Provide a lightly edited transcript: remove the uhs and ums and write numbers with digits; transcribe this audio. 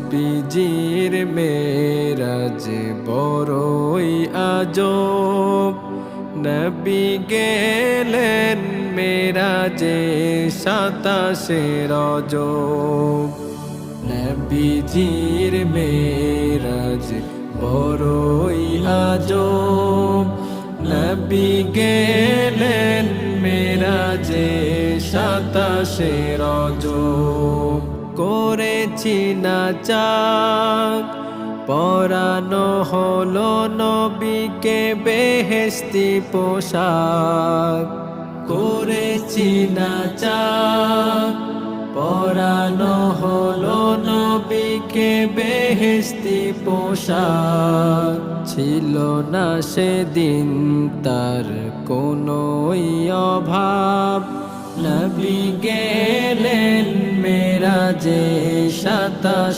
নবীজির মেরাজ বড়ই আজব, নবী গেলেন মেরাজে 27 রজব। নবীজির মেরাজ বড়ই আজব, নবী গেলেন মেরাজে 27 রজব। করেছি না চাক পরানো হলো নবীকে বেহেশতি পোশাক। করেছি না চাক পরানো হলো নবীকে বেহেশতি পোশাক। ছিল না সেদিন তার কোনোই অভাব, নবী গেলেন মেরাজে 27